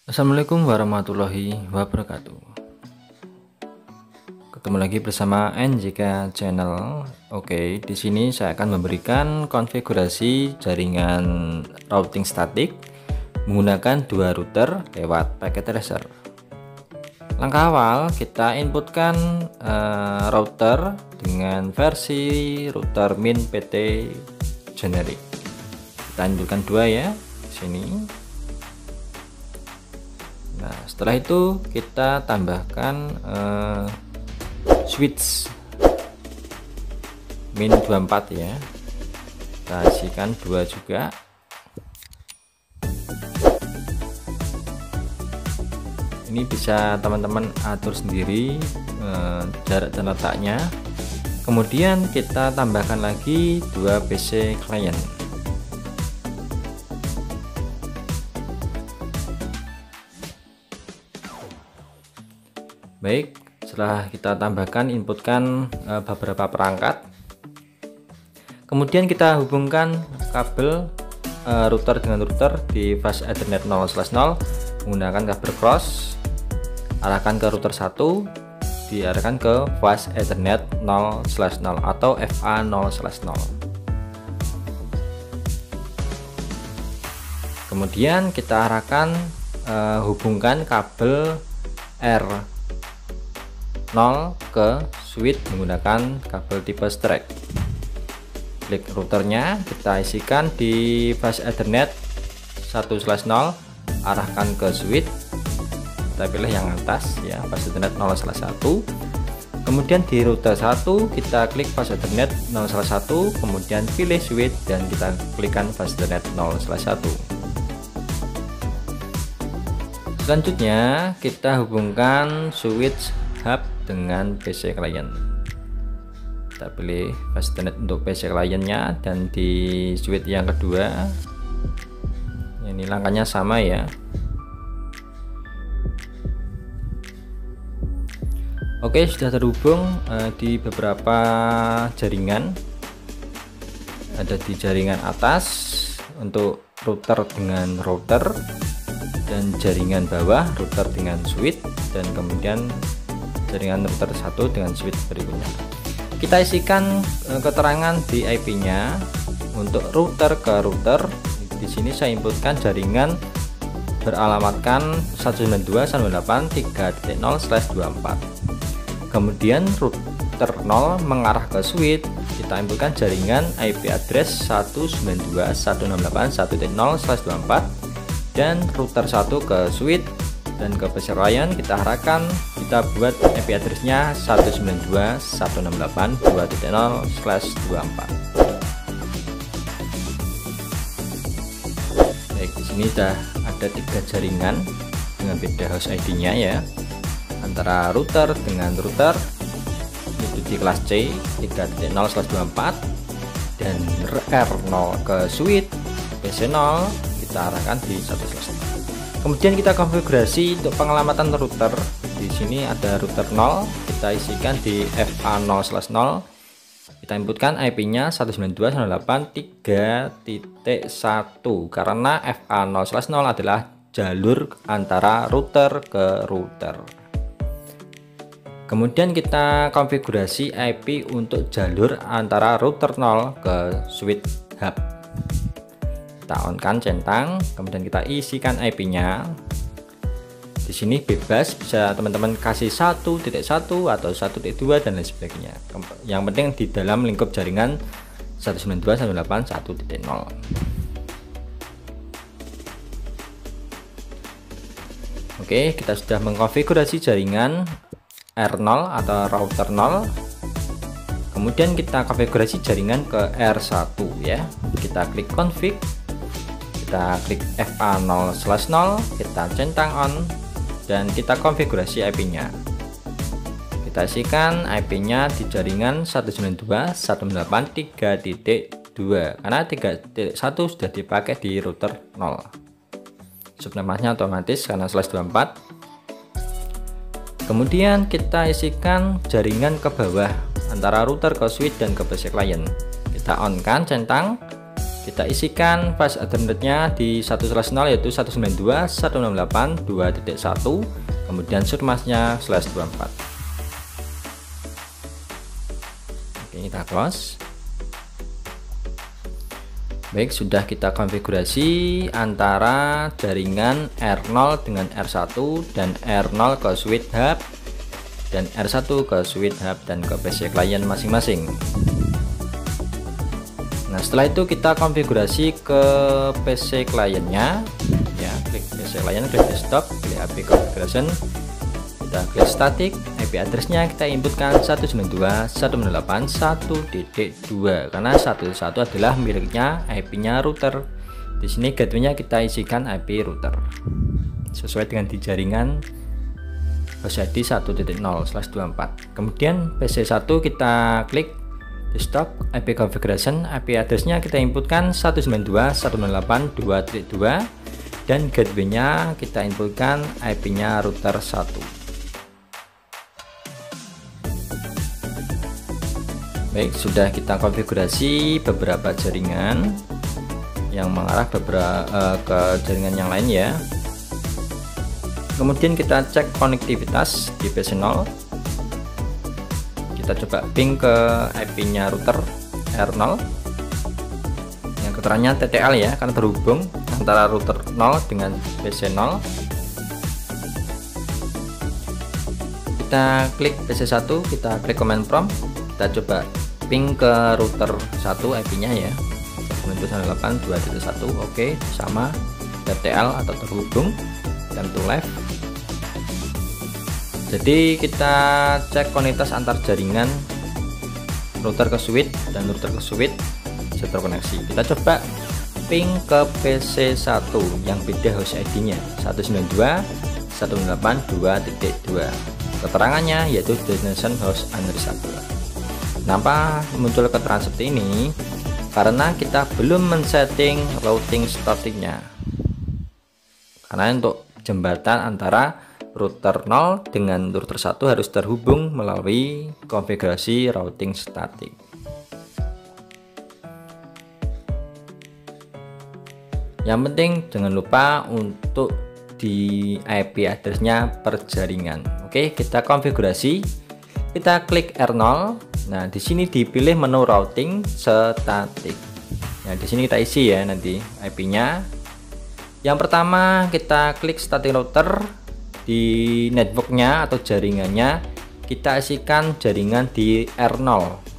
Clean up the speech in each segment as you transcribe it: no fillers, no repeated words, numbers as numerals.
Assalamualaikum warahmatullahi wabarakatuh. Ketemu lagi bersama NJK Channel. Oke, di sini saya akan memberikan konfigurasi jaringan routing statik menggunakan dua router lewat packet tracer. Langkah awal kita inputkan router dengan versi router min PT generic. Kita inputkan dua ya di sini. Nah, setelah itu kita tambahkan switch min 24 ya. Kita isikan dua juga. Ini bisa teman-teman atur sendiri jarak dan letaknya. Kemudian kita tambahkan lagi dua PC client. Baik, setelah kita tambahkan, inputkan beberapa perangkat, kemudian kita hubungkan kabel router dengan router di fast Ethernet 0/0 menggunakan kabel cross, arahkan ke router 1, diarahkan ke fast Ethernet 0/0 atau FA 0/0. Kemudian kita arahkan hubungkan kabel R0 ke switch menggunakan kabel tipe strike. Klik routernya, kita isikan di fast Ethernet 1/0, arahkan ke switch, kita pilih yang atas ya, fast Ethernet 0/1. Kemudian di router 1 kita klik fast Ethernet 0/1, kemudian pilih switch dan kita klikkan fast Ethernet 0/1. Selanjutnya kita hubungkan switch hub dengan PC client. Kita pilih fast Ethernet untuk PC clientnya, dan di switch yang kedua ini langkahnya sama ya. Oke, sudah terhubung di beberapa jaringan. Ada di jaringan atas untuk router dengan router, dan jaringan bawah router dengan switch, dan kemudian jaringan router 1 dengan switch berikutnya. Kita isikan keterangan di IP-nya untuk router ke router. Di sini saya inputkan jaringan beralamatkan 192.168.3.0/24. Kemudian router 0 mengarah ke switch, kita inputkan jaringan IP address 192.168.1.0/24, dan router 1 ke switch dan ke PC client kita arahkan, kita buat IP addressnya 192.168.2.0/24. Baik, di sini sudah ada 3 jaringan dengan beda host ID-nya ya, antara router dengan router, itu di kelas C 3.0/24, dan R0 ke switch PC 0 kita arahkan di 1/1. Kemudian kita konfigurasi untuk pengelamatan router. Di sini ada router 0, kita isikan di FA 0/0. Kita inputkan IP-nya 192.168.3.1 karena FA 0/0 adalah jalur antara router ke router. Kemudian kita konfigurasi IP untuk jalur antara router 0 ke switch hub. Kita on-kan centang, kemudian kita isikan IP-nya. Di sini bebas, bisa teman-teman kasih 1.1 atau 1.2 dan lain sebagainya. Yang penting di dalam lingkup jaringan 192.168.1.0. Oke, kita sudah mengkonfigurasi jaringan R0 atau router 0. Kemudian kita konfigurasi jaringan ke R1 ya. Kita klik config, kita klik FA 0/0, kita centang on, dan kita konfigurasi IP-nya. Kita isikan IP-nya di jaringan 192.168.3.2 karena 3.1 sudah dipakai di router 0. Subnetnya otomatis karena /24. Kemudian kita isikan jaringan ke bawah antara router ke switch dan ke PC client. Kita on kan centang, Kita isikan flash Ethernetnya di 1/0 yaitu 192.168.2.1, kemudian submasnya /24. Oke, kita close. Baik, sudah kita konfigurasi antara jaringan R0 dengan R1 dan R0 ke switch hub dan R1 ke switch hub dan ke PC klien masing-masing. Nah, setelah itu kita konfigurasi ke PC kliennya ya, klik PC klien, klik desktop, klik IP configuration, kita klik static, IP addressnya kita inputkan 192.168.1.2 karena 1.1 adalah miliknya IP-nya router. Di sini gateway-nya kita isikan IP router sesuai dengan di jaringan host ID 1.0/24. Kemudian PC1 kita klik desktop, IP configuration, IP addressnya kita inputkan 192.168.2.2 dan gateway-nya kita inputkan IP-nya router 1. Baik, sudah kita konfigurasi beberapa jaringan yang mengarah ke jaringan yang lain ya. Kemudian kita cek konektivitas di PC0. Kita coba ping ke IP-nya router R0 yang keterangannya TTL ya, karena terhubung antara router 0 dengan PC0. Kita klik PC1, kita klik command prompt, kita coba ping ke router 1 IP-nya ya, 192.168.2.1. Oke, sama TTL atau terhubung, dan to live. Jadi kita cek konektivitas antar jaringan router ke switch dan router ke switch bisa terkoneksi. Kita coba ping ke PC1 yang beda host ID-nya 192.168.2.2. Keterangannya yaitu destination host unreachable. Kenapa muncul keterangan seperti ini? Karena kita belum men-setting routing statiknya. Karena untuk jembatan antara router 0 dengan router 1 harus terhubung melalui konfigurasi routing statik. Yang penting jangan lupa untuk di IP addressnya per jaringan. Oke, kita konfigurasi. Kita klik R0. Nah, di sini dipilih menu routing statik. Nah, di sini kita isi ya nanti IP-nya. Yang pertama kita klik static router. Di networknya atau jaringannya kita isikan jaringan di R0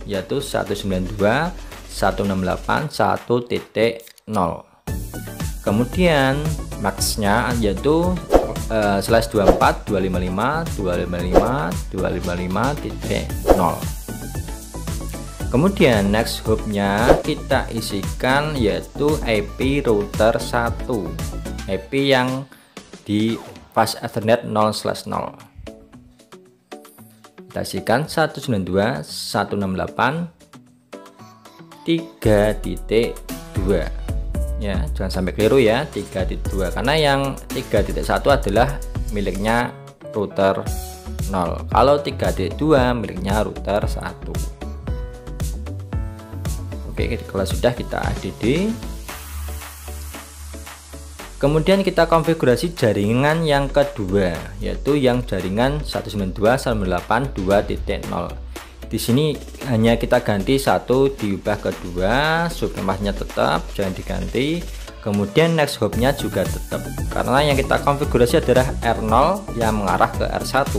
yaitu 192.168.1.0. Kemudian maxnya yaitu /24 255.255.255.0. Kemudian next hubnya kita isikan yaitu IP router 1, IP yang di flash Ethernet 0/0. Kita isikan 192.168.3.2 ya, jangan sampai keliru ya, 3.2 karena yang 3.1 adalah miliknya router 0, kalau 3.2 miliknya router 1. Oke, kalau sudah kita ADD. Kemudian kita konfigurasi jaringan yang kedua yaitu yang jaringan 192.168.2.0. Di sini hanya kita ganti 1 diubah ke 2, subnamanya tetap jangan diganti. Kemudian next hubnya juga tetap karena yang kita konfigurasi adalah R0 yang mengarah ke R1.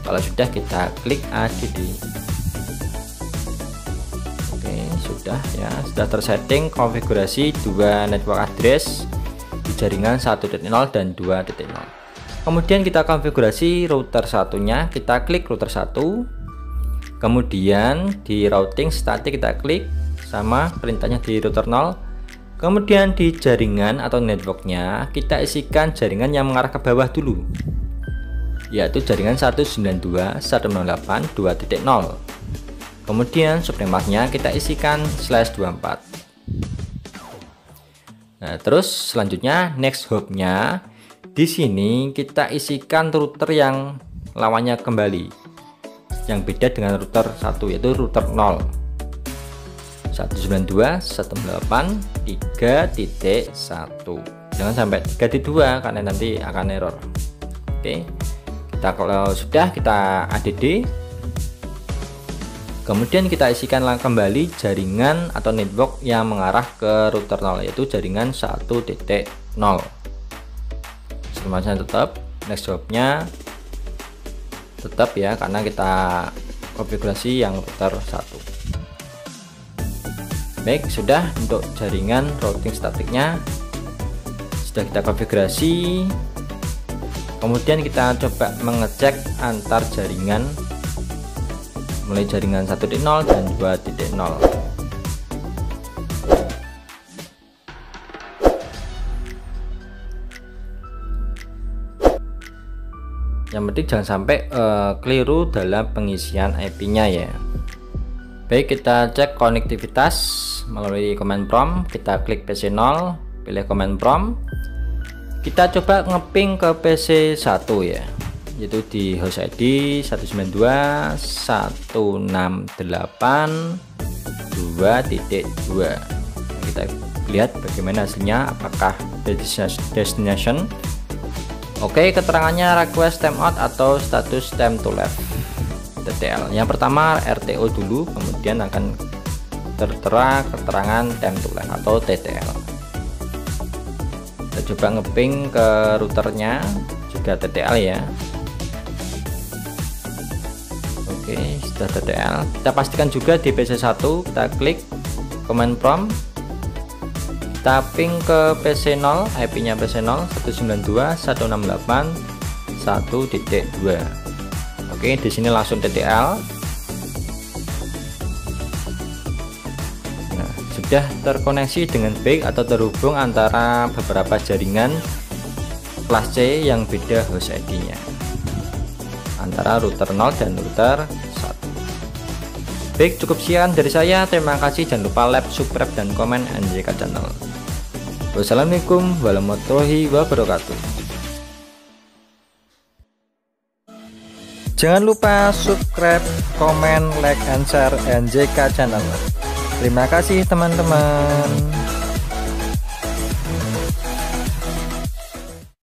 Kalau sudah kita klik ADD. Sudah ya, sudah tersetting konfigurasi dua network address di jaringan 1.0 dan 2.0. Kemudian kita konfigurasi router satunya, kita klik router 1. Kemudian di routing static kita klik sama perintahnya di router 0. Kemudian di jaringan atau networknya kita isikan jaringan yang mengarah ke bawah dulu, yaitu jaringan 192.168.2.0. Kemudian subnetworknya kita isikan /24. Nah, terus selanjutnya next hubnya di sini kita isikan router yang lawannya kembali, yang beda dengan router 1 yaitu router 0. 192.168.3.1. Jangan sampai 3.2 karena nanti akan error. Oke, kita kalau sudah kita add, kemudian kita isikan kembali jaringan atau network yang mengarah ke router 0, yaitu jaringan 1.0. Informasinya tetap, next jawabnya tetap ya, karena kita konfigurasi yang router 1. Baik, sudah untuk jaringan routing statiknya sudah kita konfigurasi. Kemudian kita coba mengecek antar jaringan, mulai jaringan 1.0 dan 2.0. Yang penting jangan sampai keliru dalam pengisian IP-nya ya. Baik, kita cek konektivitas melalui command prompt. Kita klik PC 0, pilih command prompt. Kita coba ngeping ke PC 1 ya, yaitu di host ID 192.168.2.2. Kita lihat bagaimana hasilnya, apakah destination. Oke, keterangannya request timeout atau status time to left TTL. Yang pertama RTO dulu, kemudian akan tertera keterangan time to left atau TTL. Kita coba ngeping ke routernya juga TTL ya. Oke, sudah TTL. Kita pastikan juga di PC1, kita klik command prompt, kita ping ke PC 0, IP-nya PC 0 192.168.1.2. Oke, di sini langsung TTL. Sudah terkoneksi dengan baik atau terhubung antara beberapa jaringan kelas C yang beda host ID-nya antara router 0 dan router 1. Baik, cukup sekian dari saya. Terima kasih. Jangan lupa like, subscribe, dan komen NJK Channel. Wassalamualaikum warahmatullahi wabarakatuh. Jangan lupa subscribe, komen, like, and share NJK Channel. Terima kasih teman-teman.